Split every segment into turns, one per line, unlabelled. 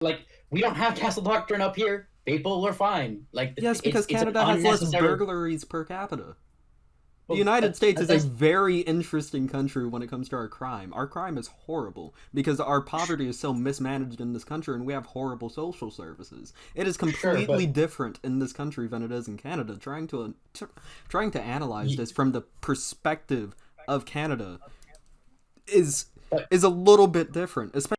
like, we don't have castle doctrine up here. People are fine. Like,
Yes, because
it's an
Canada has less
unnecessary.
burglaries per capita. The
Well,
United States is a
that's
very interesting country when it comes to our crime. Our crime is horrible because our poverty is so mismanaged in this country and we have horrible social services. It is
sure,
completely
but
different in this country than it is in Canada. Trying to analyze
y-
this from the perspective of Canada is
but
is a little bit different. Especially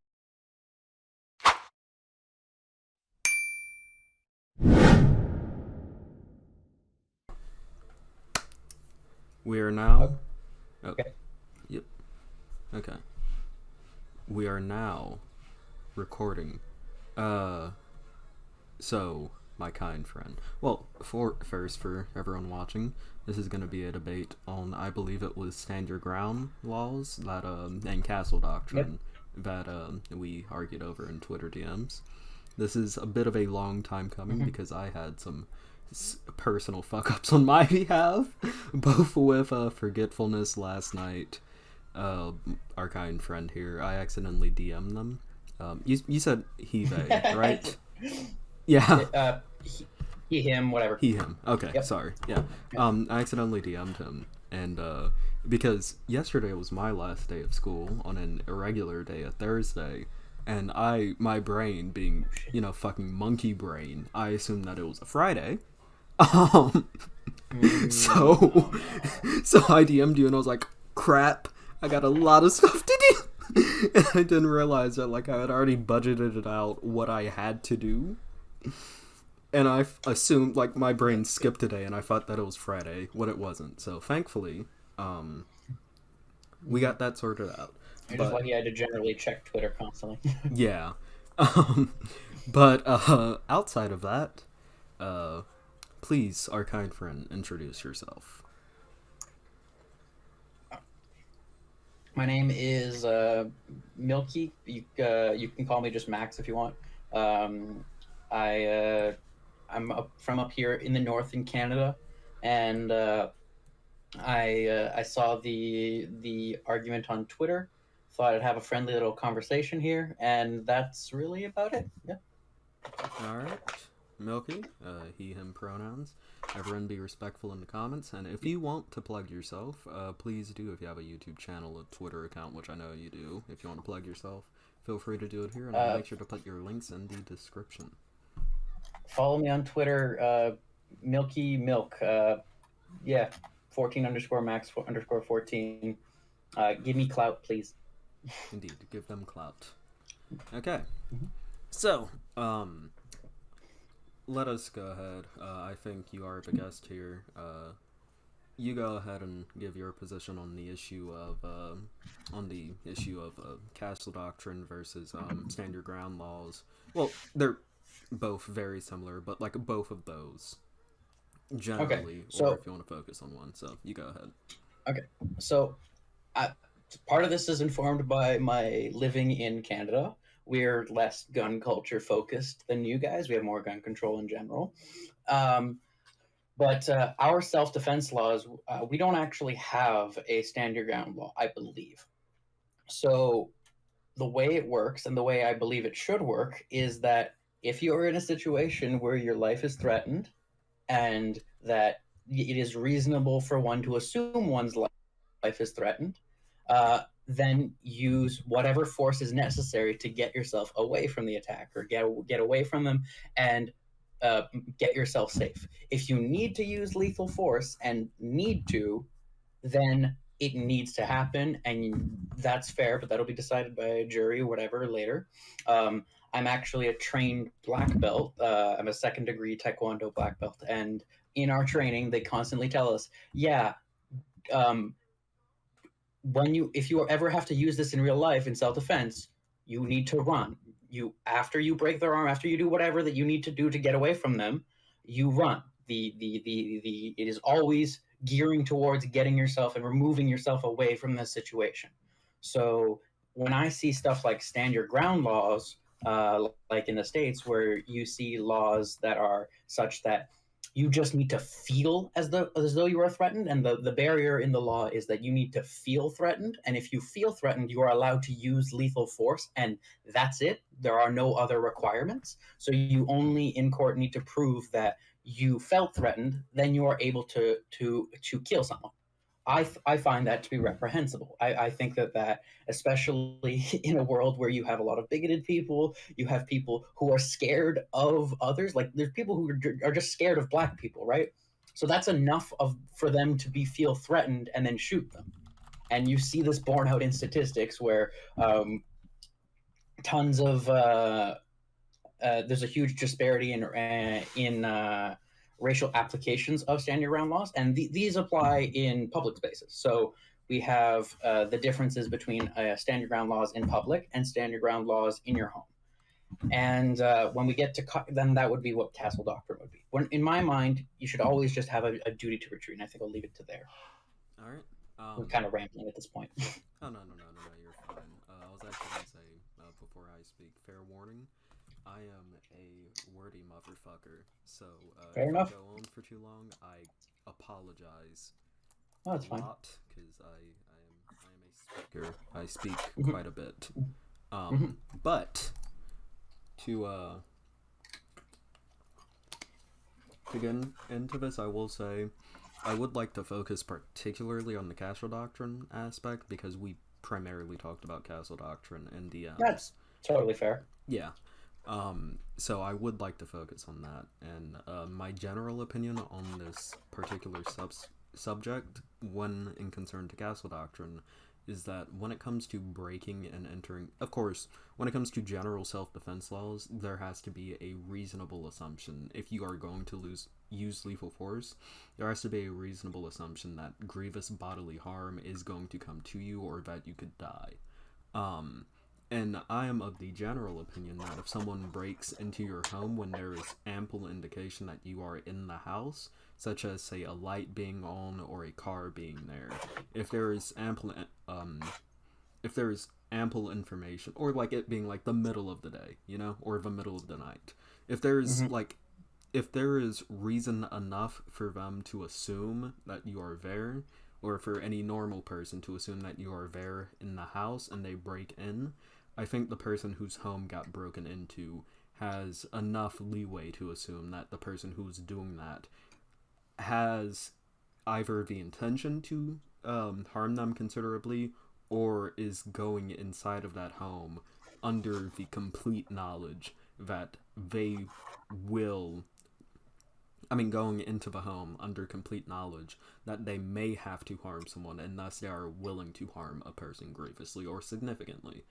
we are now. Oh,
okay.
yep. Okay. We are now recording. Uh So, my kind friend. Well, for everyone watching, this is going to be a debate on, I believe it was stand your ground laws that and castle
Yep.
doctrine that we argued over in Twitter DMs. This is a bit of a long time coming
Hmm.
because I had some personal fuck ups on my behalf, both with forgetfulness last night. Uh, our kind friend here, I accidentally DM'd them. You said he they right? Yeah.
Him, whatever.
He him. Okay,
Yep.
sorry. Yeah.
Yep.
I accidentally DM'd him and because yesterday was my last day of school on an irregular day, a Thursday, and my brain being, fucking monkey brain, I assumed that it was a Friday. Um so
Mm.
so I DM'd you and I was like, crap, I got a lot of stuff to do. And I didn't realize that like I had already budgeted it out what I had to do, and I assumed like my brain skipped a day, and I thought that it was Friday when it wasn't. So thankfully, um, we got that sorted out.
You're just
But
lucky I had to generally check Twitter constantly.
yeah, um, but outside of that, uh, please, our kind friend, introduce yourself.
My name is Milky. You can call me just Max if you want. Um, I'm from up here in the north in Canada, and I saw the argument on Twitter. Thought I'd have a friendly little conversation here, and that's really about it. Yeah.
All right, Milky, he him pronouns. Everyone be respectful in the comments, and if you want to plug yourself, please do. If you have a YouTube channel, a Twitter account, which I know you do, if you want to plug yourself, feel free to do it here, and I'll
Uh,
make sure to put your links in the description.
Follow me on Twitter, MilkyMilk. Yeah, 14 underscore Max underscore 14. Give me clout, please.
Indeed, give them clout. Okay,
Mhm.
so let us go ahead. I think you are the guest here. You go ahead and give your position on the issue of castle doctrine versus stand your ground laws. Well, they're both very similar, but like both of those
Okay,
generally, or
so
if you want to focus on one. So you go ahead.
okay, so I, part of this is informed by my living in Canada. We're less gun culture focused than you guys. We have more gun control in general. Um, but our self defense laws, we don't actually have a stand your ground law, I believe. So the way it works and the way I believe it should work is that if you're in a situation where your life is threatened and that it is reasonable for one to assume one's life is threatened, then use whatever force is necessary to get yourself away from the attacker, get away from them, and uh, get yourself safe. If you need to use lethal force and need to, then it needs to happen, and that's fair, but that'll be decided by a jury or whatever later. I'm actually a trained black belt. I'm a second degree Taekwondo black belt, and in our training, they constantly tell us, yeah, um, when you if you ever have to use this in real life in self defense, you need to run. You after you break their arm, after you do whatever that you need to do to get away from them, you run. The it is always gearing towards getting yourself and removing yourself away from this situation. So when I see stuff like stand your ground laws, like in the states, where you see laws that are such that You just need to feel as though you are threatened, and the barrier in the law is that you need to feel threatened, and if you feel threatened, you are allowed to use lethal force, and that's it. There are no other requirements. So you only in court need to prove that you felt threatened, then you are able to kill someone. I find that to be reprehensible. I think that especially in a world where you have a lot of bigoted people, you have people who are scared of others. Like there's people who are just scared of black people, right? So that's enough of for them to be feel threatened and then shoot them. And you see this borne out in statistics where tons of there's a huge disparity in racial applications of stand your ground laws, and these apply in public spaces. So we have the differences between stand your ground laws in public and stand your ground laws in your home. And when we get to then that would be what castle doctrine would be. When in my mind, you should always just have a duty to retreat. And I think I'll leave it to there.
All right.
We're kind of rambling at this point.
Oh no, you're fine. I was actually gonna say before I speak, fair warning. I am a wordy motherfucker, so
Fair
if
enough.
I go on for too long, I apologize
Oh, that's
a
fine.
lot because I am a speaker. I speak
Mhm.
quite a bit.
Mhm.
But to get into this, I will say I would like to focus particularly on the castle doctrine aspect because we primarily talked about castle doctrine in DMs.
That's totally fair.
Yeah. So I would like to focus on that, and my general opinion on this particular subject, when in concern to castle doctrine, is that when it comes to breaking and entering, of course, when it comes to general self-defense laws, there has to be a reasonable assumption. If you are going to use lethal force, there has to be a reasonable assumption that grievous bodily harm is going to come to you or that you could die. And I am of the general opinion that if someone breaks into your home when there is ample indication that you are in the house, such as say a light being on or a car being there, if there is ample information, or like it being like the middle of the day, or the middle of the night, if there's
Mhm.
if there is reason enough for them to assume that you are there, or for any normal person to assume that you are there in the house and they break in, I think the person whose home got broken into has enough leeway to assume that the person who's doing that has either the intention to harm them considerably or is going inside of that home under the complete knowledge that they will going into the home under complete knowledge that they may have to harm someone, and thus they are willing to harm a person grievously or significantly.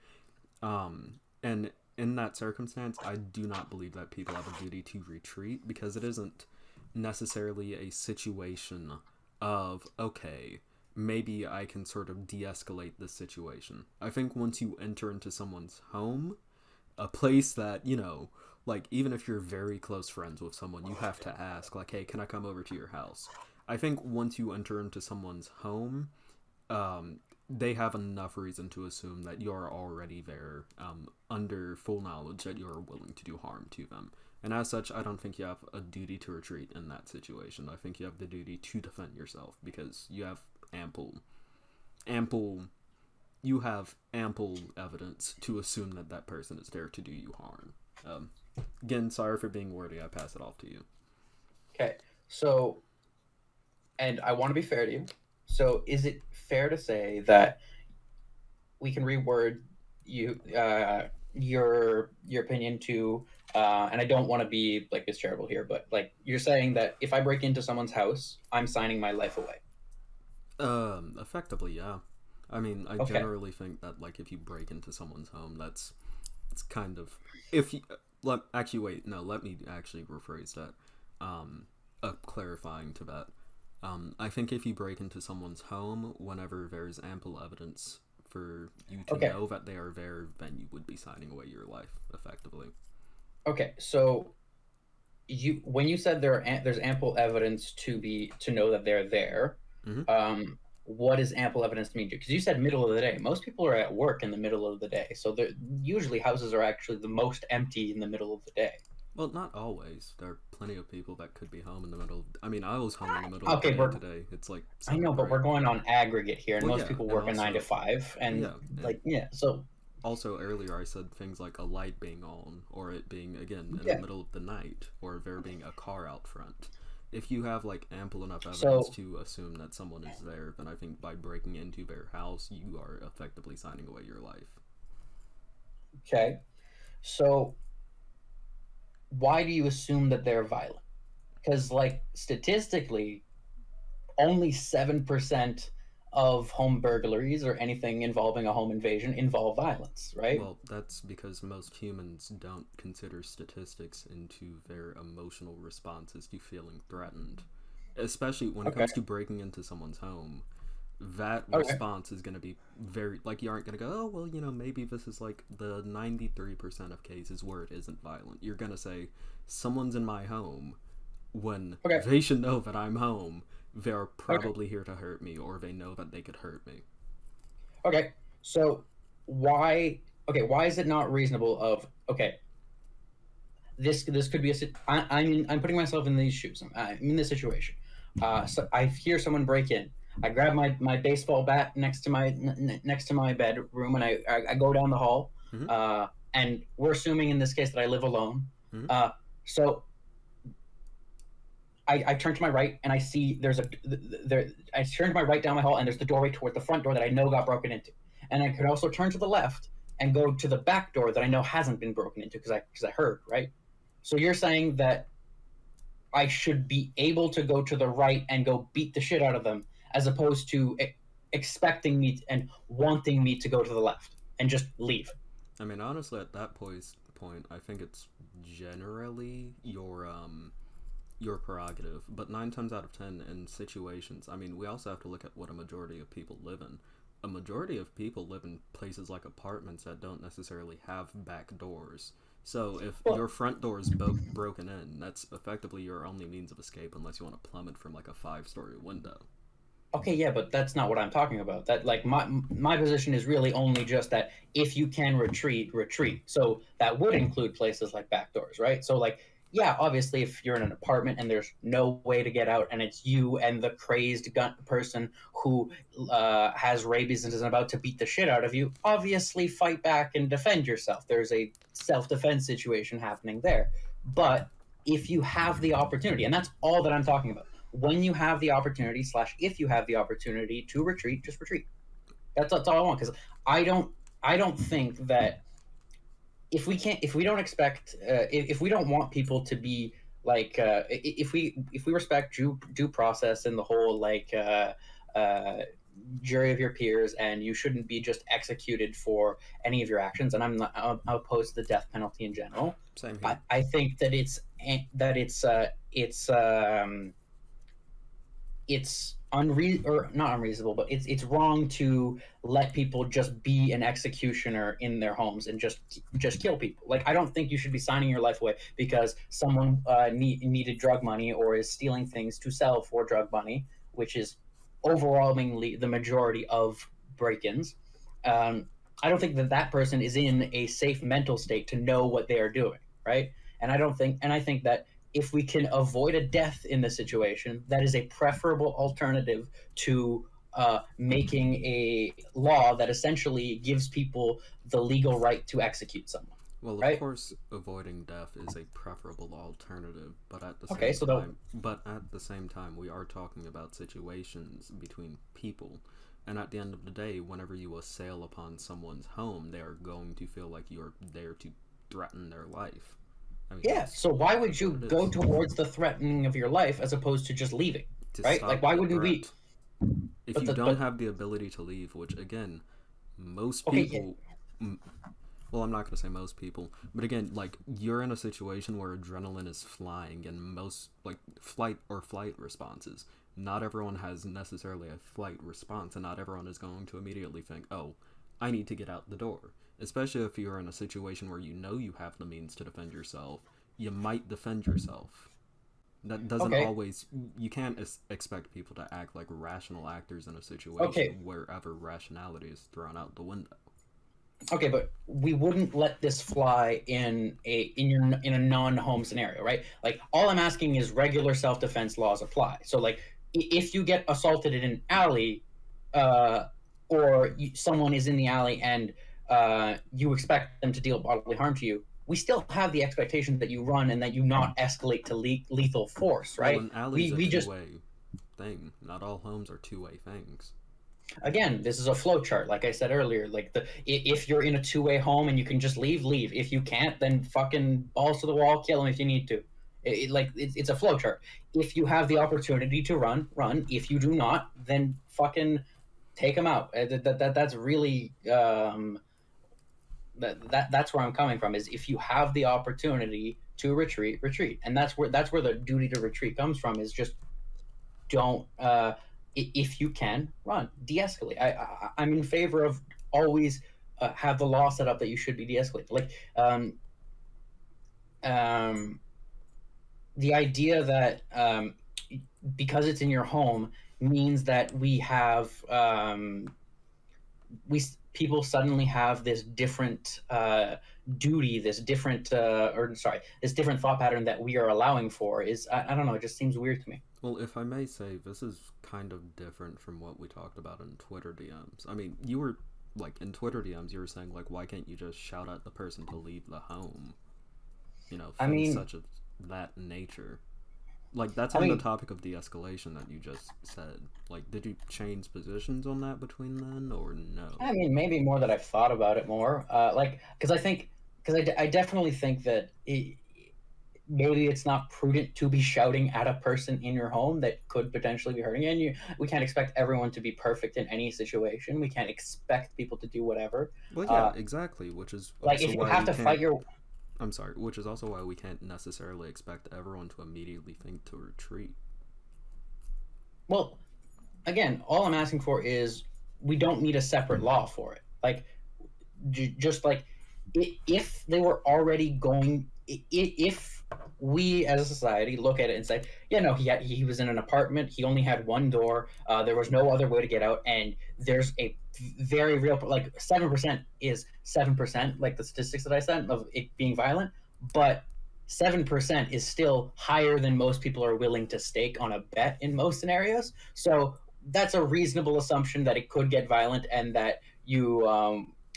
And in that circumstance, I do not believe that people have a duty to retreat, because it isn't necessarily a situation of, okay, maybe I can sort of de-escalate this situation. I think once you enter into someone's home, a place that, like, even if you're very close friends with someone, you have to ask, like, hey, can I come over to your house? I think once you enter into someone's home, they have enough reason to assume that you're already there, under full knowledge that you're willing to do harm to them. And as such, I don't think you have a duty to retreat in that situation. I think you have the duty to defend yourself, because you have ample evidence to assume that that person is there to do you harm. Again, sorry for being wordy. I pass it off to you.
Okay. So, and I want to be fair to you. So, is it fair to say that we can reword your opinion to and I don't want to be like mischaritable here, but like you're saying that if I break into someone's house, I'm signing my life away.
Effectively, yeah. I mean, I
Okay.
generally think that, like, if you break into someone's home, it's kind of, if you actually wait, no, let me actually rephrase that. Clarifying to that. I think if you break into someone's home whenever there's ample evidence for you to
Okay.
know that they are there, then you would be signing away your life, effectively.
Okay. So when you said there's ample evidence to know that they're there,
Mm-hmm.
what does ample evidence mean? Because you said middle of the day. Most people are at work in the middle of the day, so usually houses are actually the most empty in the middle of the day.
Well, not always. There are plenty of people that could be home in the middle. I mean, I was home in the middle of the
Okay,
day today. It's like
I
summer
know, but we're
break.
going on aggregate here, and
Well,
most
yeah,
people
and
work a 9 to 5, and
yeah, and
like, yeah, so
also earlier I said things like a light being on, or it being again in the
yeah,
middle of the night, or there being a car out front. If you have like ample enough evidence
so
to assume that someone is there, then I think by breaking into their house, you are effectively signing away your life.
okay, so why do you assume that they're violent? Because like statistically, only 7% of home burglaries or anything involving a home invasion involve violence, right?
Well, that's because most humans don't consider statistics into their emotional responses to feeling threatened. Especially when it
Okay,
comes to breaking into someone's home, that
okay,
response is going to be very, like, you aren't going to go, oh, well, maybe this is like the 93% of cases where it isn't violent. You're going to say, someone's in my home when
okay,
they should know that I'm home. They're
okay,
probably here to hurt me, or they know that they could hurt me.
okay. So why? Okay, why is it not reasonable? Of okay, this could be a. I'm putting myself in these shoes. I'm in this situation. So I hear someone break in. I grab my baseball bat next to next to my bedroom, and I go down the hall.
Mm-hmm.
And we're assuming in this case that I live alone.
Mm-hmm.
So I turn to my right and I see there's a there. I turn to my right down my hall and there's the doorway toward the front door that I know got broken into. And I could also turn to the left and go to the back door that I know hasn't been broken into because I heard, right. So you're saying that I should be able to go to the right and go beat the shit out of them, as opposed to expecting me and wanting me to go to the left and just leave.
I mean, honestly, at that point, I think it's generally your prerogative. But 9 times out of 10 in situations, I mean, we also have to look at what a majority of people live in. A majority of people live in places like apartments that don't necessarily have back doors. So if
Well,
your front door is broken in, that's effectively your only means of escape unless you want to plummet from like a 5-story window.
okay, yeah, but that's not what I'm talking about. That like my position is really only just that if you can retreat, retreat. So that would include places like back doors, right? So like, yeah, obviously if you're in an apartment and there's no way to get out and it's you and the crazed gun person who has rabies and is about to beat the shit out of you, obviously fight back and defend yourself. There's a self-defense situation happening there. But if you have the opportunity, and that's all that I'm talking about, when you have the opportunity slash if you have the opportunity to retreat, just retreat. That's all I want, because I don't think that if we don't expect if we don't want people to be like if we respect due process and the whole like uh, jury of your peers, and you shouldn't be just executed for any of your actions, and I'm opposed to the death penalty in general.
Same
I,
here.
I think that it's or not unreasonable, but it's wrong to let people just be an executioner in their homes and just kill people. Like, I don't think you should be signing your life away because someone needed drug money or is stealing things to sell for drug money, which is overwhelmingly the majority of break-ins. I don't think that that person is in a safe mental state to know what they are doing, right? And I think that if we can avoid a death in the situation, that is a preferable alternative to making a law that essentially gives people the legal right to execute someone,
Well, of
right?
course, avoiding death is a preferable alternative, but at the
Okay,
same
so
time, we are talking about situations between people. And at the end of the day, whenever you assail upon someone's home, they are going to feel like you're there to threaten their life. I mean,
yeah.
that's
So why would you
what it
go
is.
towards the threatening of your life as opposed to just leaving,
To
right? Like,
stop
why
the
wouldn't we?
threat. If
But
you
the
don't
but
have the ability to leave, which again, most
okay, yeah,
people, well, I'm not going to say most people, but again, like, you're in a situation where adrenaline is flying and most, like, flight responses. Not everyone has necessarily a flight response, and not everyone is going to immediately think, oh, I need to get out the door. Especially if you're in a situation where you know you have the means to defend yourself, you might defend yourself. That doesn't
okay,
always, you can't expect people to act like rational actors in a
okay.
situation wherever rationality is thrown out the window.
Okay, but we wouldn't let this fly in a non-home scenario, right? Like all I'm asking is regular self-defense laws apply. So like if you get assaulted in an alley, uh, or someone is in the alley and you expect them to deal bodily harm to you, we still have the expectation that you run and that you not escalate to lethal force,
Well,
right?
an alley's
We
a
we just
two-way thing. Not all homes are two-way things.
again, this is a flow chart, like I said earlier. Like if you're in a two-way home and you can just leave. If you can't, then fucking balls to the wall, kill them if you need to. It's a flow chart. If you have the opportunity to run. If you do not, then fucking take them out. That's really that's where I'm coming from. Is if you have the opportunity to retreat, and that's where the duty to retreat comes from. Is just don't if you can run, de-escalate. I'm in favor of always have the law set up that you should be de-escalated. Like um, the idea that because it's in your home means that we people suddenly have this different duty, this different or sorry, this different thought pattern that we are allowing for is I don't know, it just seems weird to me.
Well, if I may say, this is kind of different from what we talked about in Twitter DMs. I mean, you were like in Twitter DMs, you were saying like, why can't you just shout at the person to leave the home? You know,
I
things
mean,
such as that nature. Like that's
I
on the
mean,
topic of de-escalation that you just said. Like, did you change positions on that between then, or no?
I mean, maybe more that I've thought about it more. Like, because I think, I definitely think that maybe it's not prudent to be shouting at a person in your home that could potentially be hurting you. And we can't expect everyone to be perfect in any situation. We can't expect people to do whatever.
Well, yeah,
Uh,
exactly. Which is
like,
also
if you
why
have
we
to fight
can't.
your,
I'm sorry. Which is also why we can't necessarily expect everyone to immediately think to retreat.
well, again, all I'm asking for is we don't need a separate law for it. Like, just like if they were already going if we as a society look at it and say, yeah, no, he was in an apartment, he only had one door, there was no other way to get out, and there's a very real, like 7% is 7%, like the statistics that I said of it being violent, but 7% is still higher than most people are willing to stake on a bet in most scenarios. So that's a reasonable assumption that it could get violent and that you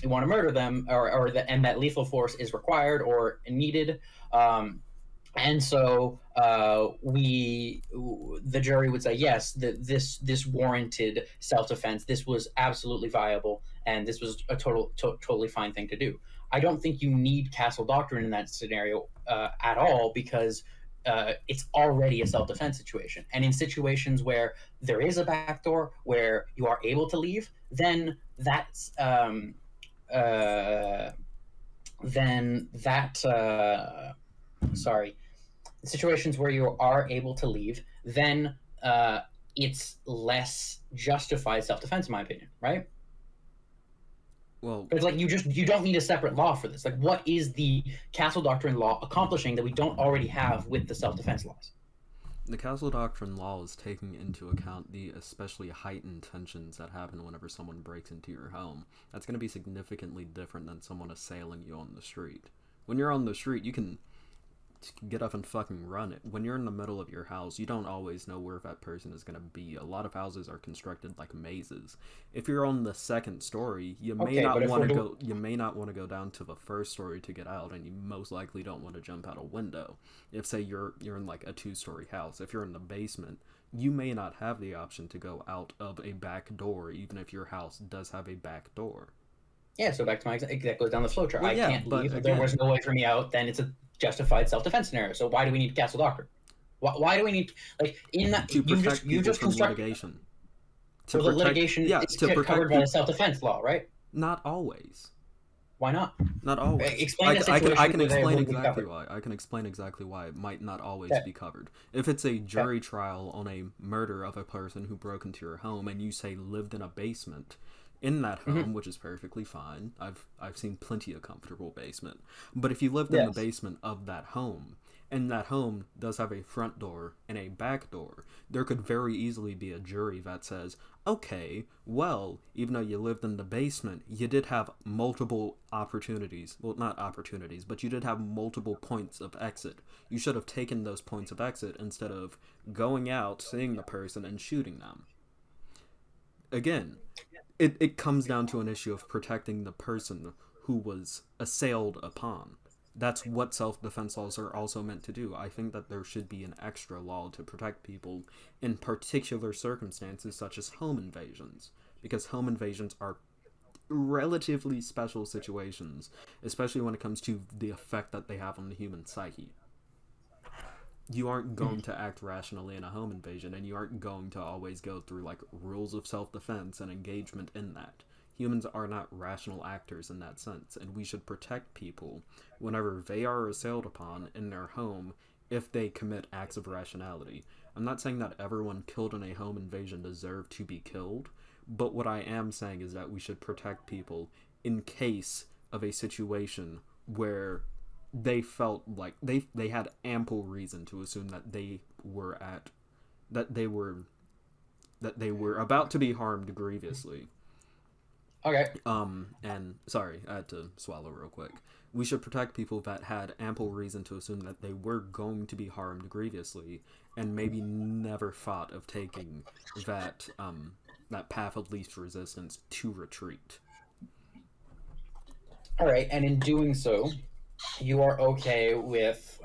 want to murder them, and that lethal force is required or needed. And so the jury would say, yes, this warranted self-defense. This was absolutely viable, and this was a totally fine thing to do. I don't think you need castle doctrine in that scenario at all, because it's already a self-defense situation. And in situations where there is a backdoor where you are able to leave, uh, then that sorry, situations where you are able to leave, then it's less justified self-defense, in my opinion, right?
Well,
It's like you don't need a separate law for this. Like, what is the castle doctrine law accomplishing that we don't already have with the self-defense laws?
the Castle Doctrine law is taking into account the especially heightened tensions that happen whenever someone breaks into your home. That's going to be significantly different than someone assailing you on the street. When you're on the street, you can get up and fucking run it. When you're in the middle of your house, you don't always know where that person is going to be. A lot of houses are constructed like mazes. If you're on the second story, you may
Okay, but
not
if
want
we're
to
doing
go you may not want to go down to the first story to get out, and you most likely don't want to jump out a window. If say you're in like a two-story house, if you're in the basement, you may not have the option to go out of a back door even if your house does have a back door.
yeah, so back to my that goes down the flow chart.
Well,
I
yeah,
can't
but
leave. If there was
again,
no way for me out, then it's a justified self-defense scenario. So why do we need castle doctrine? Why do we need, like, in that
to protect
you
people
just
from
construct,
litigation. To
so the
protect
litigation
yeah,
is
to protect
covered by the
people.
self-defense law, right?
Not always.
Why not?
Not always.
Explain a
I
situation
can
where they
explain
would be
exactly
covered.
why. I can explain exactly why it might not always
Okay.
be covered. If it's a
Okay.
jury trial on a murder of a person who broke into your home and you say lived in a basement in that
Mm-hmm.
home, which is perfectly fine. I've seen plenty of comfortable basement. But if you lived in the
Yes.
basement of that home and that home does have a front door and a back door, there could very easily be a jury that says, okay, well, even though you lived in the basement, you did have multiple opportunities. Well, not opportunities, but you did have multiple points of exit. You should have taken those points of exit instead of going out, seeing the person, and shooting them. Again, it comes down to an issue of protecting the person who was assailed upon. That's what self-defense laws are also meant to do. I think that there should be an extra law to protect people in particular circumstances such as home invasions, because home invasions are relatively special situations, especially when it comes to the effect that they have on the human psyche. You aren't going to act rationally in a home invasion, and you aren't going to always go through like rules of self-defense and engagement in that. Humans are not rational actors in that sense, and we should protect people whenever they are assailed upon in their home if they commit acts of rationality. I'm not saying that everyone killed in a home invasion deserved to be killed, but what I am saying is that we should protect people in case of a situation where they felt like they had ample reason to assume that they were about to be harmed grievously.
Okay.
And sorry, I had to swallow real quick. We should protect people that had ample reason to assume that they were going to be harmed grievously, and maybe never thought of taking that that path of least resistance to retreat.
All right, and in doing so, you are okay with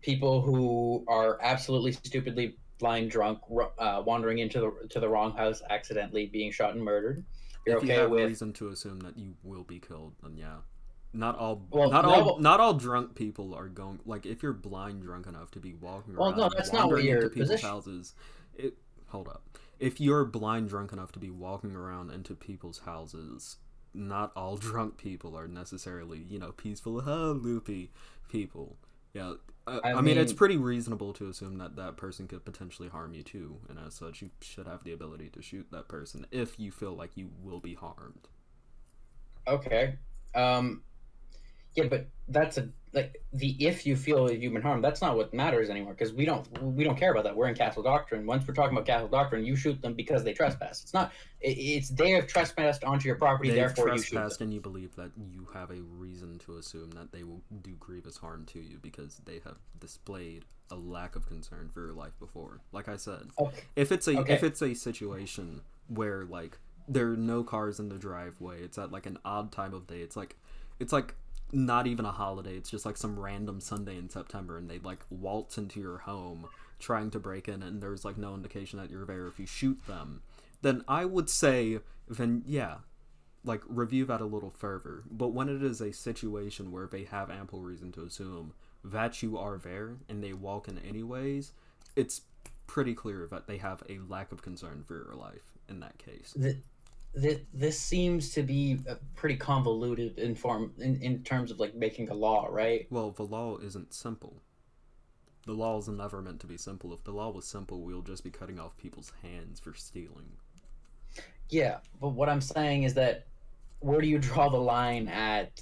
people who are absolutely stupidly blind drunk, wandering into the wrong house, accidentally being shot and murdered. You're
If you
okay
have
with
reason to assume that you will be killed, then yeah. Not all,
well,
not
no,
all, not all drunk people are going. Like, if you're blind drunk enough to be walking
well,
around
no,
and
that's not what
wandering into
your
people's
position.
houses, hold up. If you're blind drunk enough to be walking around into people's houses, not all drunk people are necessarily, peaceful, loopy people. Yeah, I mean, it's pretty reasonable to assume that that person could potentially harm you too, and as such, you should have the ability to shoot that person if you feel like you will be harmed.
Okay. Um, Yeah, but that's like the if you feel you've been harmed, that's not what matters anymore because we don't care about that. We're in Castle Doctrine. Once we're talking about Castle Doctrine, you shoot them because they trespass. It's not. It's they have trespassed onto your property,
They've
therefore you shoot
trespassed,
them.
and you believe that you have a reason to assume that they will do grievous harm to you because they have displayed a lack of concern for your life before. Like I said,
Okay.
if it's a
Okay.
if it's a situation where like there are no cars in the driveway, it's at like an odd time of day. It's like not even a holiday. It's just like some random Sunday in September, and they like waltz into your home trying to break in, and there's like no indication that you're there. If you shoot them, then I would say, then yeah, like review that a little further. But when it is a situation where they have ample reason to assume that you are there and they walk in anyways, it's pretty clear that they have a lack of concern for your life in that case.
This seems to be pretty convoluted in terms of like making a law, right?
Well, the law isn't simple. The law is never meant to be simple. If the law was simple, we'll just be cutting off people's hands for stealing.
Yeah, but what I'm saying is that where do you draw the line at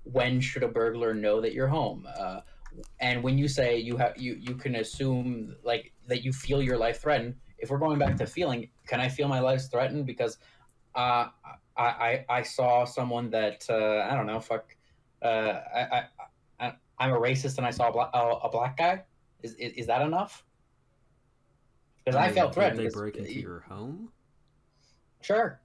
when should a burglar know that you're home? And when you say you can assume like that you feel your life threatened, if we're going back to feeling, can I feel my life's threatened because uh, I saw someone that I don't know, fuck, I'm a racist and I saw a black guy. Is that enough? Because
I
I
mean,
felt
did
threatened.
they
'Cause,
break into your home?
sure,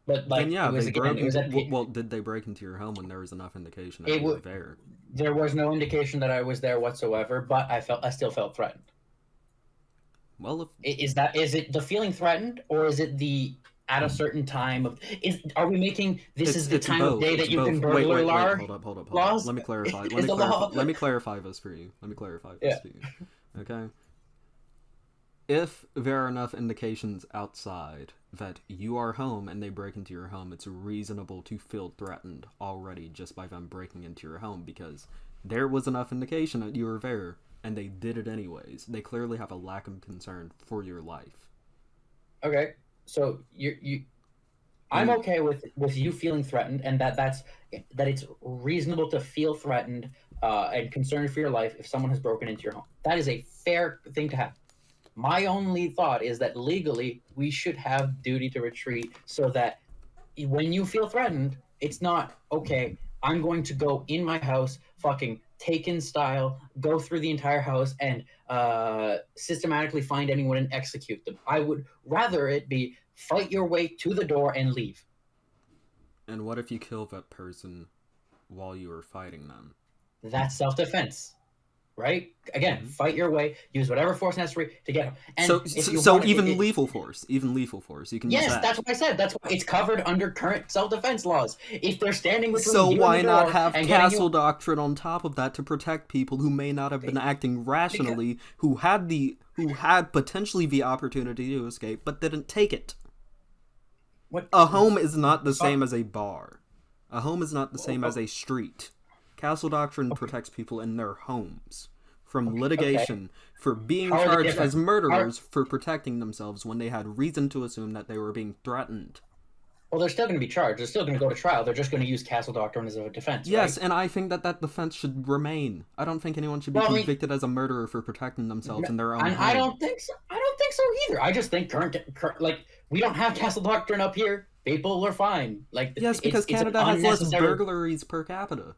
but
Then
like
yeah, they broke
it was
into.
at
Well, did they break into your home when there was enough indication that
it
you were
was
there?
there was no indication that I was there whatsoever, but I still felt threatened.
Well, if
Is it the feeling threatened or is it the at a certain time of is are we making this is the
it's
time of
both,
day
it's
that you can
both. Wait,
burglar
wait, wait.
lar
Hold up, hold up, hold up.
laws?
Let me clarify. Let
Is
me
the
clarify.
law
Let me clarify this for you. Let me clarify this
yeah.
to you. Okay. If there are enough indications outside that you are home and they break into your home, it's reasonable to feel threatened already just by them breaking into your home because there was enough indication that you were there and they did it anyways. They clearly have a lack of concern for your life.
Okay. So you I'm
And
okay with you feeling threatened, and that it's reasonable to feel threatened and concerned for your life if someone has broken into your home. That is a fair thing to have. My only thought is that legally we should have duty to retreat so that when you feel threatened, it's not okay. I'm going to go in my house, fucking Taken style, go through the entire house and systematically find anyone and execute them. I would rather it be fight your way to the door and leave.
what if you kill that person while you were fighting them?
That's self-defense, right? Again,
Mm-hmm.
fight your way, use whatever force necessary to get him. And
So,
if you
so
want,
even lethal force, you can use
yes,
that.
that's what I said. That's why it's covered under current self-defense laws. If they're standing between
So
you
why
and the
not
door
have
and
castle
getting you,
doctrine on top of that to protect people who may not have been acting rationally, who had potentially the opportunity to escape but didn't take it?
what?
A home is not the same as a bar. A home is not the same as a street. Castle doctrine protects people in their homes from litigation for being
How are they
charged
different?
as murderers for protecting themselves when they had reason to assume that they were being threatened.
Well, they're still going to be charged. They're still going to go to trial. They're just going to use castle doctrine as a defense,
Yes,
right?
and I think that defense should remain. I don't think anyone should be
Well, I mean,
convicted as a murderer for protecting themselves in their own
and
home.
I don't think so. I don't think so either. I just think like we don't have castle doctrine up here. People are fine. Like
Yes, because Canada has less burglaries per capita.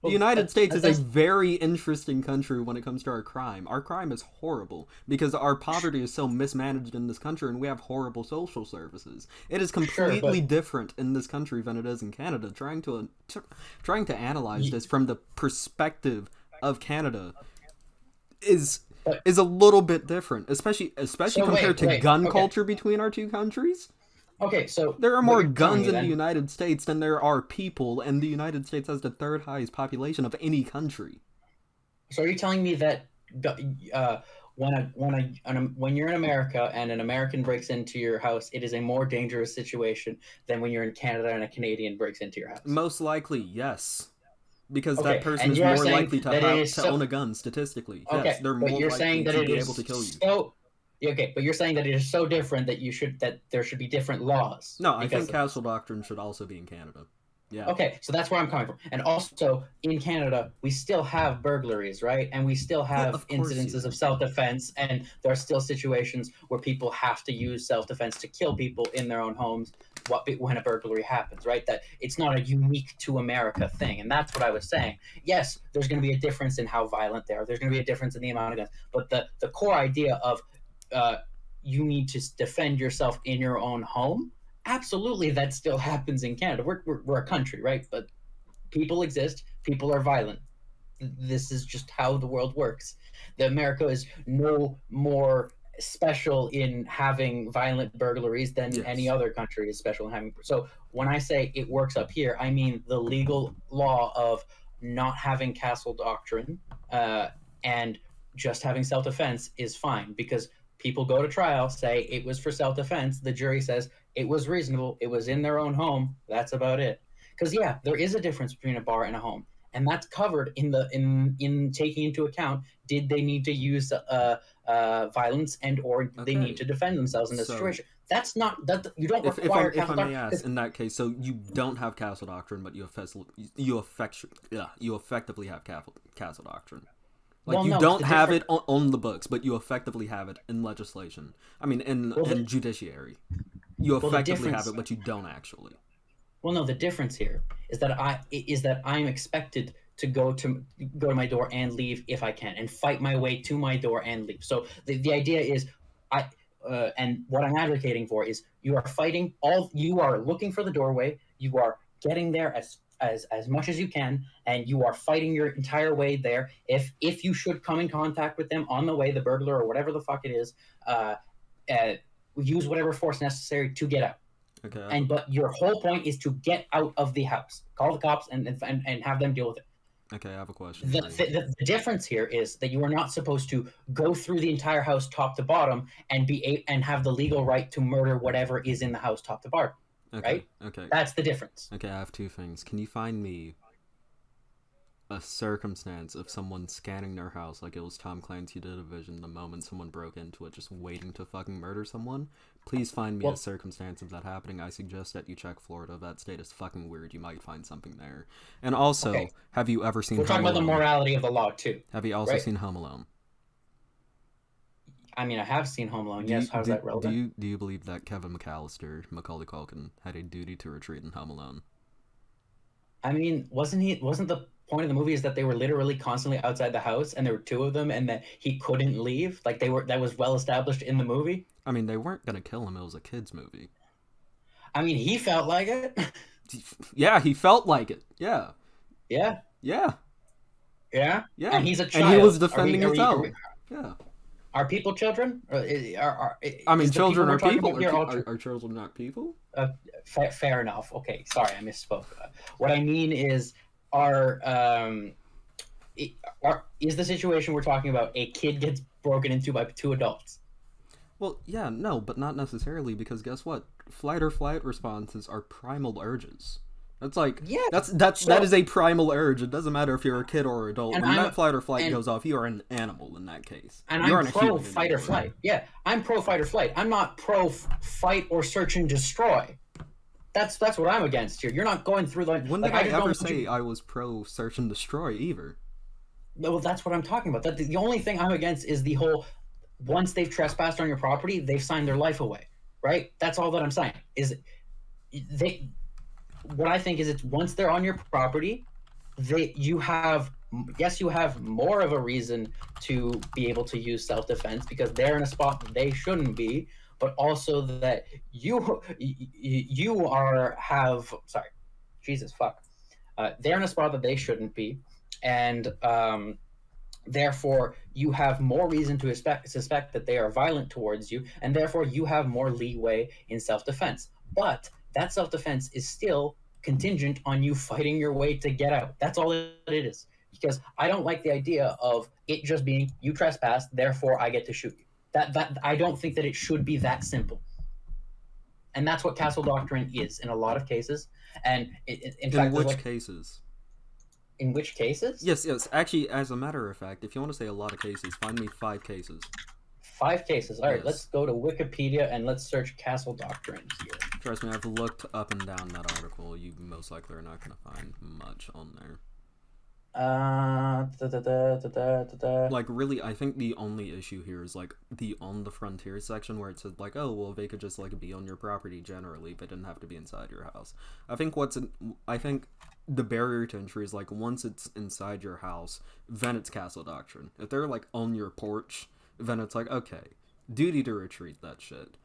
The United States is a very interesting country when it comes to our crime. Our crime is horrible because our poverty is so mismanaged in this country and we have horrible social services. It is completely different in this country than it is in Canada. Trying to analyze this from the perspective of Canada is a little bit different, especially compared to gun culture between our two countries.
Okay, so
there are more guns in the United States than there are people, and the United States has the third highest population of any country.
So are you telling me that when you're in America and an American breaks into your house, it is a more dangerous situation than when you're in Canada and a Canadian breaks into your house?
Most likely, yes. Because that person is more likely to own a gun, statistically.
Okay,
yes, they're more likely to be able to kill you.
So, okay, but you're saying that it is so different that there should be different laws.
No, I think castle doctrine should also be in Canada. Yeah.
Okay, so that's where I'm coming from. And also, in Canada, we still have burglaries, right? And we still have incidences of self-defense, and there are still situations where people have to use self-defense to kill people in their own homes when a burglary happens, right? That it's not a unique to America thing. And that's what I was saying. Yes, there's going to be a difference in how violent they are. There's going to be a difference in the amount of guns. But the core idea of you need to defend yourself in your own home, absolutely, that still happens in Canada. We're a country, right? But people exist. People are violent. This is just how the world works. America is no more special in having violent burglaries than any other country is special in having. So when I say it works up here, I mean the legal law of not having castle doctrine and just having self-defense is fine because people go to trial, say it was for self-defense. The jury says it was reasonable. It was in their own home. That's about it. Because yeah, there is a difference between a bar and a home, and that's covered in taking into account did they need to use violence and or they need to defend themselves in this situation. That's not that you don't require.
If I may ask, in that case, so you don't have castle doctrine, but you effectively have castle doctrine. Like, you don't have it on the books, but you effectively have it in legislation. I mean, in judiciary. You effectively have it, but you don't actually.
Well, no, the difference here is that I'm expected to go to my door and leave if I can, and fight my way to my door and leave. So the idea is, and what I'm advocating for is you are looking for the doorway, you are getting there as much as you can, and you are fighting your entire way there. If you should come in contact with them on the way, the burglar or whatever the fuck it is, use whatever force necessary to get out.
Okay.
But your whole point is to get out of the house. Call the cops and have them deal with it.
Okay, I have a question.
The difference here is that you are not supposed to go through the entire house top to bottom and have the legal right to murder whatever is in the house top to bottom.
Okay,
right?
Okay.
That's the difference.
Okay, I have two things. Can you find me a circumstance of someone scanning their house like it was Tom Clancy Division the moment someone broke into it, just waiting to fucking murder someone. Please find me a circumstance of that happening. I suggest that you check Florida. That state is fucking weird. You might find something there. And also, have you ever seen
We're talking about the morality of the law, too.
Have you also seen Home Alone?
I mean, I have seen Home Alone, yes. How's that relevant?
Do you believe that Kevin McAllister, Macaulay Culkin, had a duty to retreat in Home Alone?
I mean, wasn't the point of the movie is that they were literally constantly outside the house, and there were two of them, and that he couldn't leave? Like, that was well established in the movie?
I mean, they weren't gonna kill him. It was a kid's movie.
I mean, he felt like it.
Yeah, he felt like it. Yeah.
Yeah.
Yeah.
Yeah?
Yeah.
And he's a child.
And he was defending his own. Yeah.
Are people children?
I mean, children are people. Are children not people?
Fair enough. Okay, sorry, I misspoke. What I mean is, is the situation we're talking about a kid gets broken into by two adults?
Well, yeah, no, but not necessarily, because guess what? Fight or flight responses are primal urges. That's like, that is a primal urge. It doesn't matter if you're a kid or an adult. When that fight or flight goes off, you are an animal in that case.
And I'm pro fight or flight. Yeah, I'm pro fight or flight. I'm not pro fight or search and destroy. That's what I'm against here. You're not going through the...
When did I ever say I was pro search and destroy, either?
Well, that's what I'm talking about. The only thing I'm against is the whole, once they've trespassed on your property, they've signed their life away, right? That's all that I'm saying. What I think is, it's once they're on your property, you have more of a reason to be able to use self-defense because they're in a spot that they shouldn't be, but also that they're in a spot that they shouldn't be, and therefore you have more reason to suspect that they are violent towards you, and therefore you have more leeway in self-defense. But that self-defense is still contingent on you fighting your way to get out. That's all it is. Because I don't like the idea of it just being, you trespassed, therefore I get to shoot you. That I don't think that it should be that simple. And that's what castle doctrine is in a lot of cases. And in fact,
which cases?
In which cases?
Yes. Actually, as a matter of fact, if you want to say a lot of cases, find me 5 cases.
5 cases. All right, let's go to Wikipedia and let's search castle doctrine here.
Trust me, I've looked up and down that article. You most likely are not going to find much on there. Like, really, I think the only issue here is, like, the on the frontier section where it said, like, oh, well, they could just, like, be on your property generally. They didn't have to be inside your house. I think the barrier to entry is, like, once it's inside your house, then it's castle doctrine. If they're, like, on your porch, then it's like, okay, duty to retreat that shit.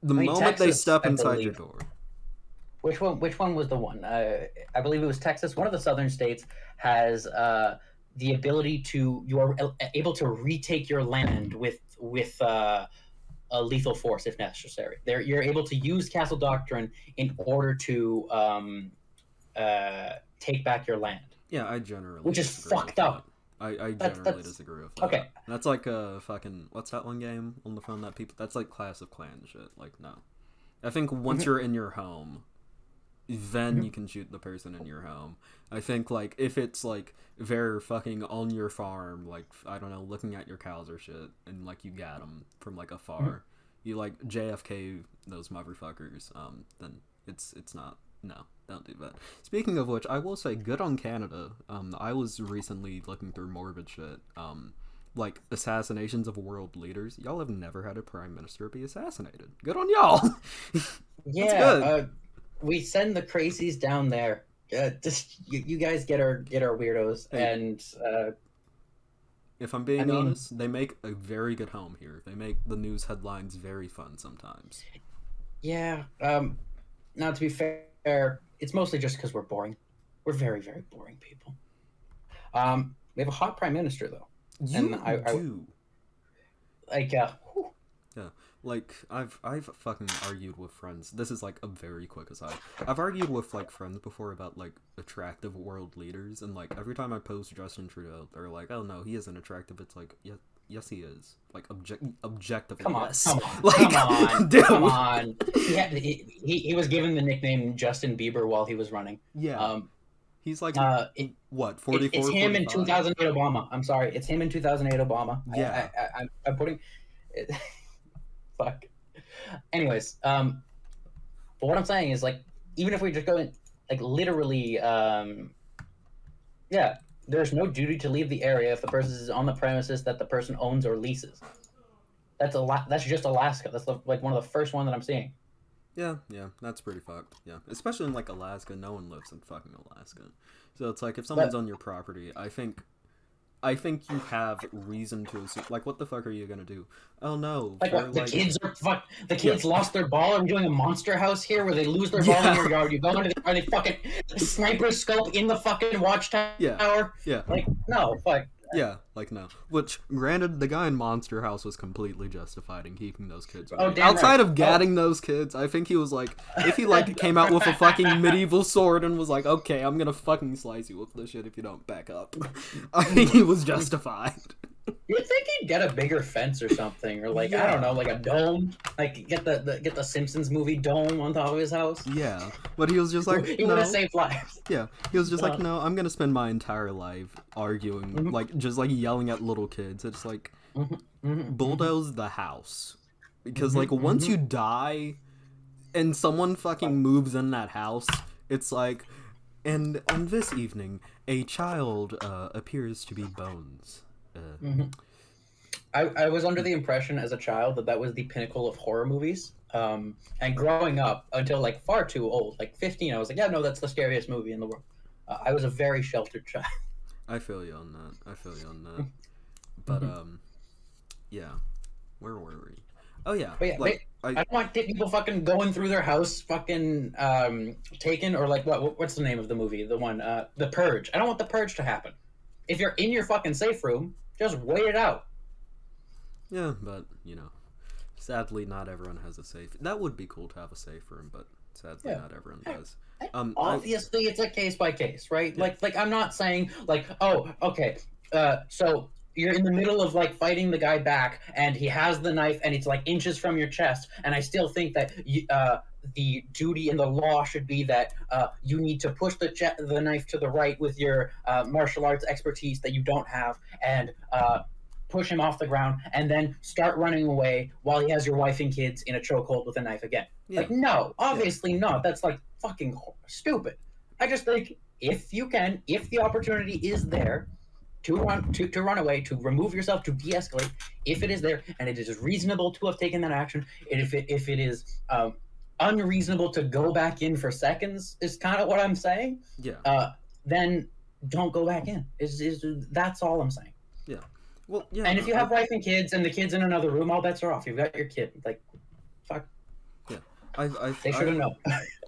The moment Texas, they step inside your door.
Which one was the one? I believe it was Texas. One of the southern states has the ability to, you are able to retake your land with a lethal force if necessary. You're able to use castle doctrine in order to take back your land.
Yeah, I generally
which is fucked up.
I generally disagree with that.
Okay.
That's like a fucking, what's that one game on the phone that people, that's like Clash of Clans shit. Like, no. I think once you're in your home, then you can shoot the person in your home. I think, like, if it's, like, they're fucking on your farm, like, I don't know, looking at your cows or shit, and, like, you got them from, like, afar, you, like, JFK those motherfuckers, then it's not. No, don't do that. Speaking of which, I will say, good on Canada. I was recently looking through morbid shit, like, assassinations of world leaders. Y'all have never had a prime minister be assassinated. Good on y'all!
Yeah, good. We send the crazies down there. Just you guys get our weirdos, hey, and
if I'm being honest, they make a very good home here. They make the news headlines very fun sometimes.
Yeah. Now, to be fair, it's mostly just because we're boring. We're very, very boring people. We have a hot prime minister, though.
You do.
Like,
yeah, like, I've fucking argued with friends. This is, like, a very quick aside. I've argued with, like, friends before about, like, attractive world leaders, and, like, every time I post Justin Trudeau, they're like, oh, no, he isn't attractive. It's like, yes, he is. Like, objectively,
come on,
yes.
Come on,
dude.
Come on. He was given the nickname Justin Bieber while he was running.
Yeah. He's like,
It,
what,
it's
44,
him in
45?
2008 Obama. I'm sorry, it's him in 2008 Obama.
Yeah.
I'm putting. It, fuck. Anyways, but what I'm saying is like, even if we just go in, like literally, yeah, there's no duty to leave the area if the person is on the premises that the person owns or leases. That's a lot. That's just Alaska. That's like one of the first one that I'm seeing.
Yeah, that's pretty fucked. Yeah, especially in like Alaska, no one lives in fucking Alaska. So it's like if someone's
But
on your property, I think you have reason to assume. Like, what the fuck are you gonna do? Oh no,
like
for
what? The
like
kids are fuck. The
yeah,
kids lost their ball. Are we doing a monster house here where they lose their ball in your yard? You go into the, are they fucking sniper scope in the fucking
yeah,
watchtower?
yeah,
Like no, fuck.
yeah. Like no. Which, granted, the guy in Monster House was completely justified in keeping those kids away.
Oh damn
Outside
right.
of gatting those kids, I think he was like, if he like came out with a fucking medieval sword and was like, okay, I'm gonna fucking slice you with this shit if you don't back up, I think he was justified.
You'd think he'd get a bigger fence or something, or like I don't know, like a dome, like get the Simpsons movie dome on top of his house.
Yeah, but he was just like,
He would have saved lives.
Yeah, he was just like, no, I'm gonna spend my entire life arguing, like, just like yelling at little kids. It's like, bulldoze the house. Because, like, once you die and someone fucking moves in that house, it's like, and on this evening, a child appears to be bones.
I was under the impression as a child that that was the pinnacle of horror movies. And growing up until like far too old, like 15, I was like, yeah, no, that's the scariest movie in the world. I was a very sheltered child.
I feel you on that. But, yeah. Where were we? Oh, yeah.
But yeah,
like,
I don't want people fucking going through their house, fucking Taken, or like what's the name of the movie? The one, The Purge. I don't want The Purge to happen. If you're in your fucking safe room, just wait it out.
Yeah, but, you know, sadly not everyone has a safe. That would be cool to have a safe room, but sadly not everyone does.
Obviously, it's a case by case, right? Yeah. Like I'm not saying like, oh, okay, so you're in the middle of like fighting the guy back, and he has the knife, and it's like inches from your chest, and I still think that the duty and the law should be that you need to push the knife to the right with your martial arts expertise that you don't have, and push him off the ground, and then start running away while he has your wife and kids in a chokehold with a knife again. Yeah. Like, no, obviously not. That's like fucking stupid. I just think if you can, if the opportunity is there to run away, to remove yourself, to de-escalate, if it is there and it is reasonable to have taken that action, and if it is unreasonable to go back in for seconds, is kind of what I'm saying.
Yeah.
Then don't go back in. That's all I'm saying.
Yeah. Well, yeah.
And if you have wife and kids, and the kid's in another room, all bets are off. You've got your kid. Like, fuck.
Yeah.
They should have known.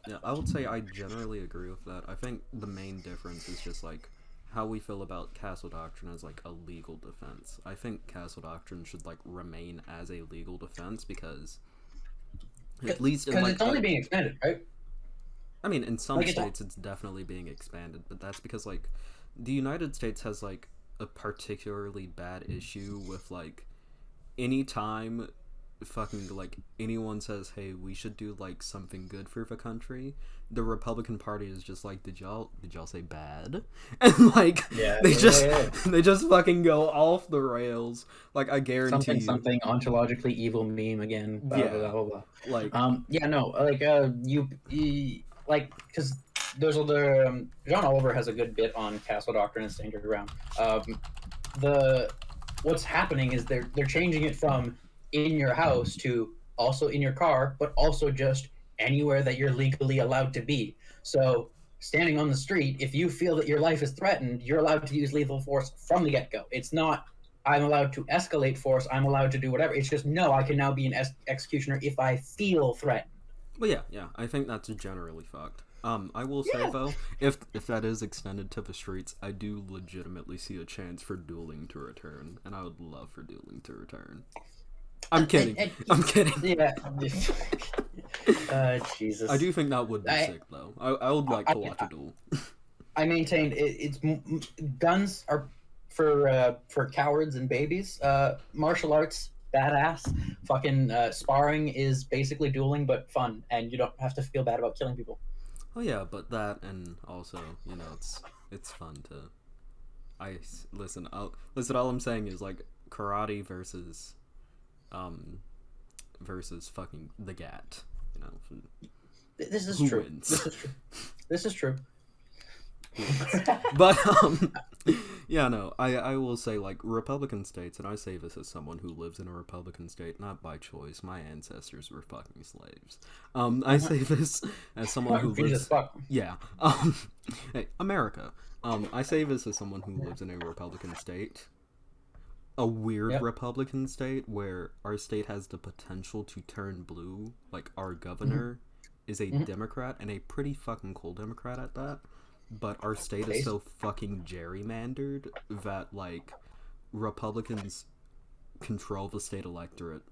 Yeah, I would say I generally agree with that. I think the main difference is just like how we feel about Castle Doctrine as like a legal defense. I think Castle Doctrine should like remain as a legal defense because at least in, like,
it's only being expanded, right?
I mean, in some states it's definitely being expanded, but that's because like the United States has like a particularly bad issue with like any time fucking like anyone says, hey, we should do like something good for the country, the Republican Party is just like, did y'all say bad? And like they just fucking go off the rails. Like, I guarantee
something ontologically evil meme again, blah, blah, blah, blah.
Like
you like, because there's other John Oliver has a good bit on Castle Doctrine and Stand Your Ground. What's happening is they're changing it from in your house to also in your car, but also just anywhere that you're legally allowed to be. So standing on the street, if you feel that your life is threatened, you're allowed to use lethal force from the get-go. It's not I'm allowed to escalate force, I'm allowed to do whatever. It's just, no, I can now be an executioner if I feel threatened.
Well, yeah, I think that's generally fucked. I will say though, if that is extended to the streets, I do legitimately see a chance for dueling to return, and I would love for dueling to return. I'm kidding. I'm kidding.
Yeah. Jesus.
I do think that would be sick, though. I would like to watch a duel.
I maintained it's guns are for cowards and babies. Martial arts, badass. Fucking sparring is basically dueling, but fun, and you don't have to feel bad about killing people.
Oh yeah, but that, and also, it's fun to. Listen. Listen. All I'm saying is like karate um, versus fucking the GAT. You know,
This is
who
true.
wins?
This is true. This is true.
But yeah, no, I will say like Republican states, and I say this as someone who lives in a Republican state, not by choice. My ancestors were fucking slaves. I say this as someone who lives. Yeah. Hey, America. I say this as someone who lives in a Republican state. A weird
Yep.
Republican state where our state has the potential to turn blue. Like our governor is a Democrat, and a pretty fucking cool Democrat at that. But our state is so fucking gerrymandered that like Republicans control the state electorate.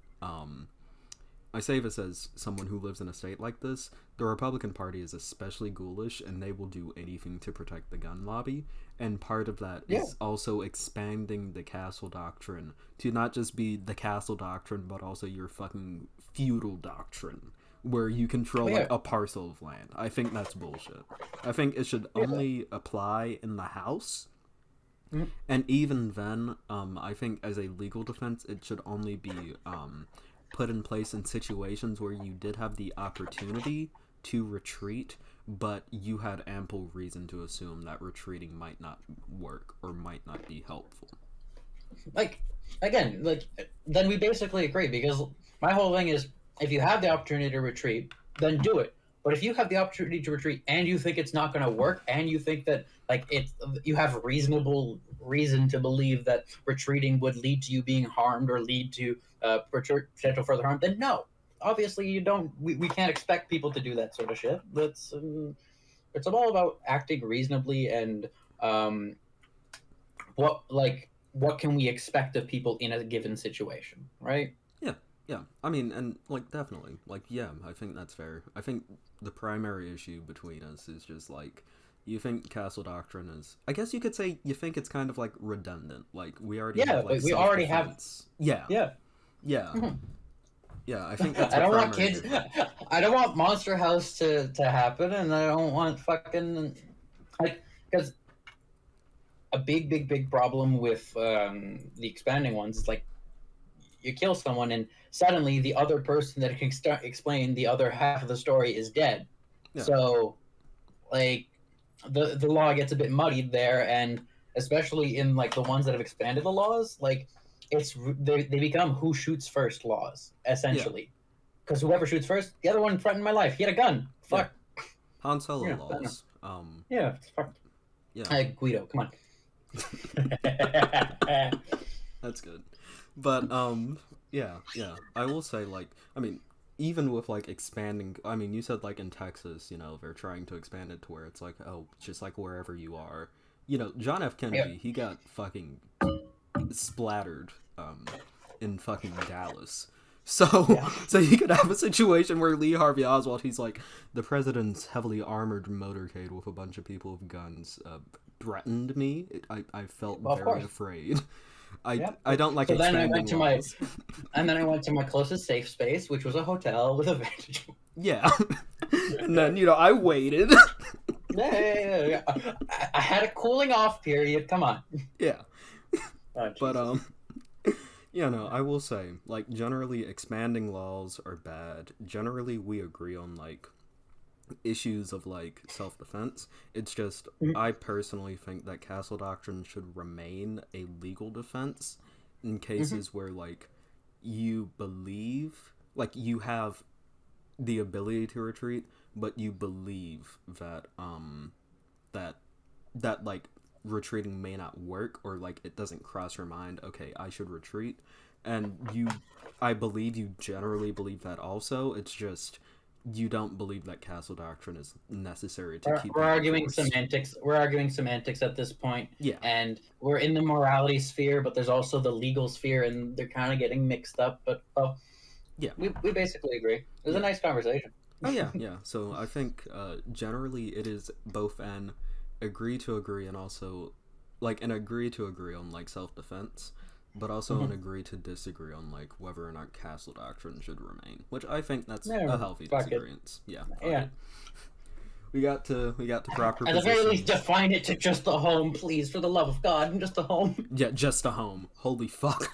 I say this as someone who lives in a state like this. The Republican Party is especially ghoulish, and they will do anything to protect the gun lobby. And part of that is also expanding the castle doctrine to not just be the castle doctrine, but also your fucking feudal doctrine, where you control like a parcel of land. I think that's bullshit. I think it should only apply in the house. And even then, I think as a legal defense, it should only be put in place in situations where you did have the opportunity to retreat, but you had ample reason to assume that retreating might not work or might not be helpful.
Like, again, like, then we basically agree, because my whole thing is, if you have the opportunity to retreat, then do it. But if you have the opportunity to retreat and you think it's not going to work, and you think that like you have reasonable reason to believe that retreating would lead to you being harmed or lead to potential further harm, then no. Obviously, you don't. We can't expect people to do that sort of shit. That's it's all about acting reasonably and what can we expect of people in a given situation, right?
Yeah, I mean, and like definitely, like yeah, I think that's fair. I think the primary issue between us is just like you think castle doctrine is. I guess you could say you think it's kind of like redundant. Like we already have like
we already have.
Yeah,
Yeah.
Yeah. I think that's.
I don't want kids. I don't want Monster House to happen, and I don't want fucking like because a big problem with the expanding ones is like you kill someone and suddenly the other person that can explain the other half of the story is dead. Yeah. So like the law gets a bit muddied there, and especially in like the ones that have expanded the laws, like they become who shoots first laws essentially, because whoever shoots first, the other one threatened my life, he had a gun. Fuck.
Han Solo laws.
Fuck. Yeah. Guido, come on.
That's good. But yeah, I will say like I mean even with like expanding, I mean you said like in Texas, they're trying to expand it to where it's like just like wherever you are, John F. Kennedy, he got fucking splattered in fucking Dallas. So you could have a situation where Lee Harvey Oswald, he's like the president's heavily armored motorcade with a bunch of people with guns threatened me. I felt very afraid. I don't like. So then I went to
and then I went to my closest safe space, which was a hotel with a vantage.
Yeah, and then I waited.
Yeah. I had a cooling off period. Come on.
Yeah, but I will say like generally expanding laws are bad. Generally, we agree on like issues of like self-defense. It's just I personally think that castle doctrine should remain a legal defense in cases where like you believe like you have the ability to retreat, but you believe that that like retreating may not work, or like it doesn't cross your mind, okay, I should retreat, and I believe you generally believe that also. It's just you don't believe that castle doctrine is necessary to keep.
We're arguing semantics. We're arguing semantics at this point.
Yeah,
and we're in the morality sphere, but there's also the legal sphere, and they're kind of getting mixed up. But we basically agree. It was a nice conversation.
Oh yeah. So I think generally it is both an agree to agree and also like an agree to agree on like self-defense, but also an agree to disagree on like whether or not castle doctrine should remain, which I think that's a healthy disagreement. Yeah. We got to proper
At the very least,
positions.
define it to just the home, please, for the love of God, just the home.
Yeah, just a home. Holy fuck.